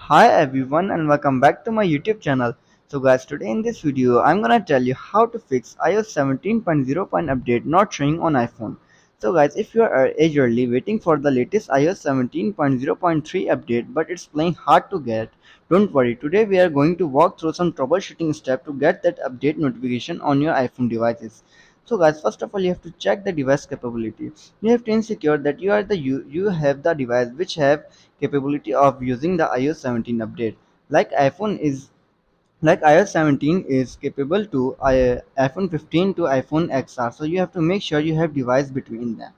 Hi everyone and welcome back to my YouTube channel. So guys, today in this video I'm gonna tell you how to fix iOS 17.0 update not showing on iPhone. So guys, if you are eagerly waiting for the latest iOS 17.0.3 update but it's playing hard to get, don't worry. Today we are going to walk through some troubleshooting steps to get that update notification on your iPhone devices. So guys, first of all you have to check the device capability. You have to ensure that you have the device which have capability of using the iOS 17 update. Like iPhone is like iOS 17 is capable to iPhone 15 to iPhone XR, so you have to make sure you have device between them.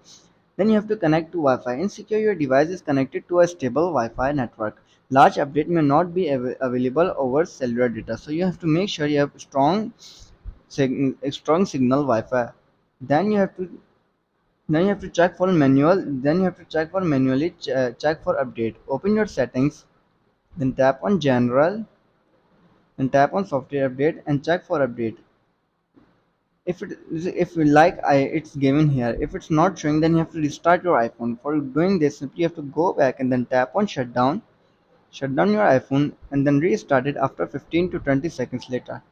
Then you have to connect to Wi-Fi. Ensure your device is connected to a stable Wi-Fi network. Large update may not be available over cellular data, so you have to make sure you have strong signal Wi-Fi. Then you have to check for manually check for update. Open your settings, then tap on general, then tap on software update and check for update. If you like it's given here. If it's not showing, then you have to restart your iPhone. For doing this, simply you have to go back and then tap on shut down your iPhone and then restart it after 15 to 20 seconds later.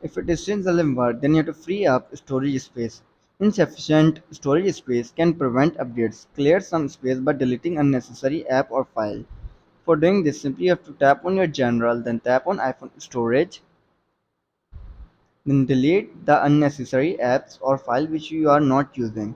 If it is still doesn't work, then you have to free up storage space. Insufficient storage space can prevent updates. Clear some space by deleting unnecessary app or file. For doing this, simply you have to tap on your general, then tap on iPhone storage, then delete the unnecessary apps or file which you are not using.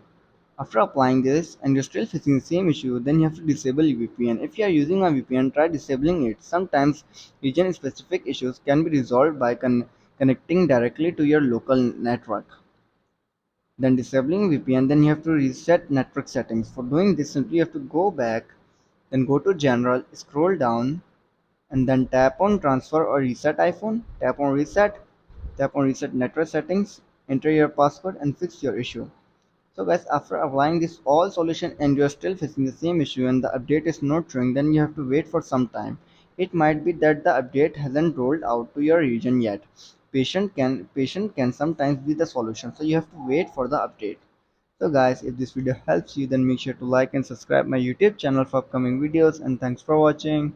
After applying this and you're still facing the same issue, then you have to disable VPN. If you are using a VPN, try disabling it. Sometimes region specific issues can be resolved by connecting directly to your local network. Then disabling VPN, then you have to reset network settings. For doing this, simply you have to go back, then go to general, scroll down, and then tap on transfer or reset iPhone. Tap on reset network settings, enter your password and fix your issue. So guys, after applying this all solution and you're still facing the same issue and the update is not showing, then you have to wait for some time. It might be that the update hasn't rolled out to your region yet. Patient can sometimes be the solution, so you have to wait for the update. So guys, if this video helps you, then make sure to like and subscribe my YouTube channel for upcoming videos, and thanks for watching.